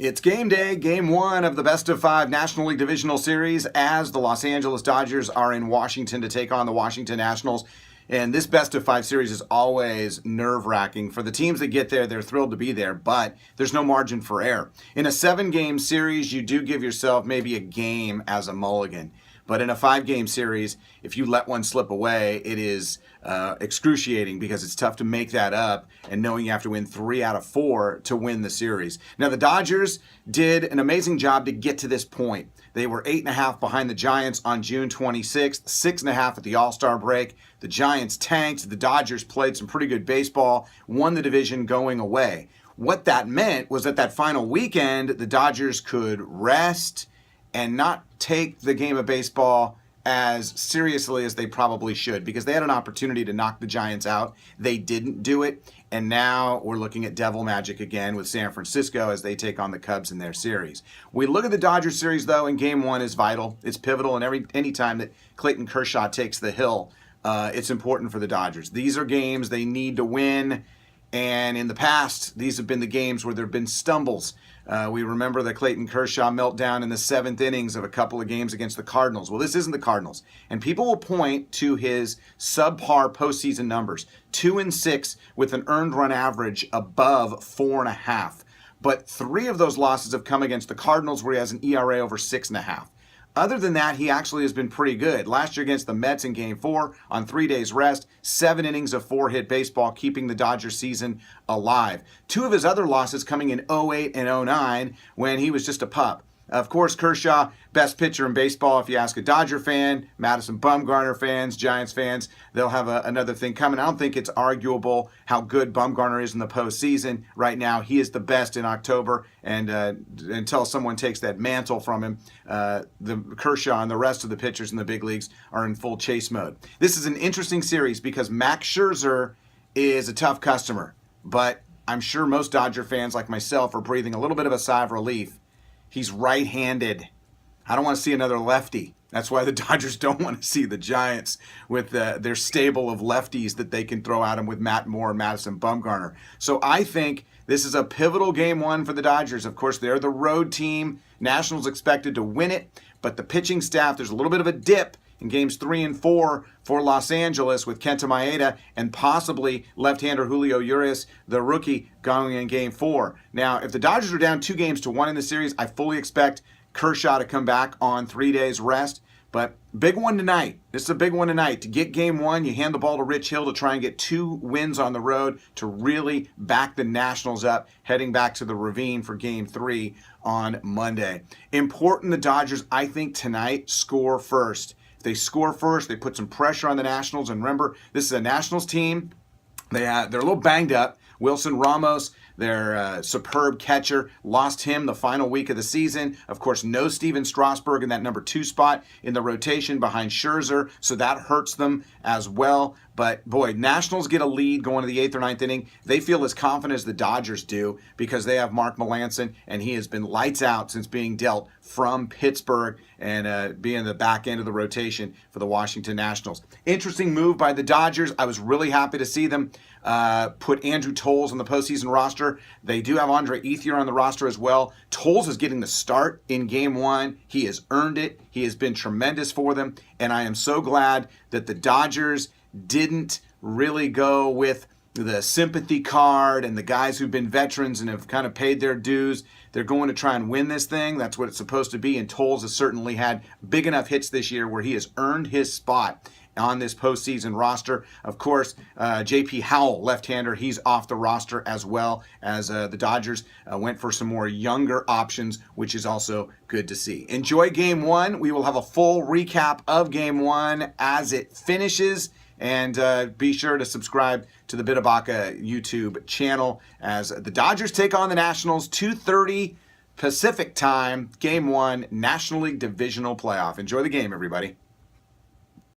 It's game day, game one of the best of five National League Divisional Series as the Los Angeles Dodgers are in Washington to take on the Washington Nationals. And this best of five series is always nerve-wracking. For the teams that get there, they're thrilled to be there, but there's no margin for error. In a 7-game series, you do give yourself maybe a game as a mulligan. But in a 5-game series, if you let one slip away, it is excruciating because it's tough to make that up and knowing you have to win 3 out of 4 to win the series. Now, the Dodgers did an amazing job to get to this point. They were 8.5 behind the Giants on June 26th, 6.5 at the All-Star break. The Giants tanked. The Dodgers played some pretty good baseball, won the division going away. What that meant was that final weekend, the Dodgers could rest and not take the game of baseball as seriously as they probably should, because they had an opportunity to knock the Giants out. They didn't do it, and now we're looking at devil magic again with San Francisco as they take on the Cubs in their series. We look at the Dodgers series, though, and game one is vital. It's pivotal, and any time that Clayton Kershaw takes the hill, it's important for the Dodgers. These are games they need to win, and in the past, these have been the games where there have been stumbles. We remember the Clayton Kershaw meltdown in the 7th innings of a couple of games against the Cardinals. Well, this isn't the Cardinals. And people will point to his subpar postseason numbers, 2-6 with an earned run average above 4.5. But 3 of those losses have come against the Cardinals, where he has an ERA over 6.5. Other than that, he actually has been pretty good. Last year against the Mets in Game 4 on 3 days rest, 7 innings of 4-hit baseball, keeping the Dodgers season alive. 2 of his other losses coming in 08 and 09 when he was just a pup. Of course, Kershaw, best pitcher in baseball. If you ask a Dodger fan, Madison Bumgarner fans, Giants fans, they'll have another thing coming. I don't think it's arguable how good Bumgarner is in the postseason. Right now, he is the best in October, and until someone takes that mantle from him, the Kershaw and the rest of the pitchers in the big leagues are in full chase mode. This is an interesting series because Max Scherzer is a tough customer, but I'm sure most Dodger fans like myself are breathing a little bit of a sigh of relief. He's right-handed. I don't want to see another lefty. That's why the Dodgers don't want to see the Giants with their stable of lefties that they can throw at him with Matt Moore and Madison Bumgarner. So I think this is a pivotal game one for the Dodgers. Of course, they're the road team. Nationals expected to win it, but the pitching staff, there's a little bit of a dip in games 3 and 4 for Los Angeles with Kenta Maeda and possibly left-hander Julio Urias, the rookie, going in game 4. Now, if the Dodgers are down 2-1 in the series, I fully expect Kershaw to come back on 3 days rest. But big one tonight. This is a big one tonight. To get game 1, you hand the ball to Rich Hill to try and get 2 wins on the road to really back the Nationals up, heading back to the Ravine for game 3 on Monday. Important the Dodgers, I think, tonight score first. They score first, they put some pressure on the Nationals, and remember, this is a Nationals team. They're a little banged up. Wilson Ramos, their superb catcher, lost him the final week of the season. Of course, no Steven Strasburg in that number 2 spot in the rotation behind Scherzer, so that hurts them as well. But boy, Nationals get a lead going to the 8th or 9th inning. They feel as confident as the Dodgers do because they have Mark Melancon, and he has been lights out since being dealt from Pittsburgh and being the back end of the rotation for the Washington Nationals. Interesting move by the Dodgers. I was really happy to see them put Andrew Toles on the postseason roster. They do have Andre Ethier on the roster as well. Toles is getting the start in game 1. He has earned it. He has been tremendous for them, and I am so glad that the Dodgers didn't really go with the sympathy card and the guys who've been veterans and have kind of paid their dues. They're going to try and win this thing. That's what it's supposed to be, and Toles has certainly had big enough hits this year where he has earned his spot on this postseason roster. Of course, J.P. Howell, left-hander, he's off the roster as well as the Dodgers went for some more younger options, which is also good to see. Enjoy game 1. We will have a full recap of game 1 as it finishes. And be sure to subscribe to the Bitabaca YouTube channel as the Dodgers take on the Nationals, 2:30 Pacific time, Game 1, National League Divisional Playoff. Enjoy the game, everybody.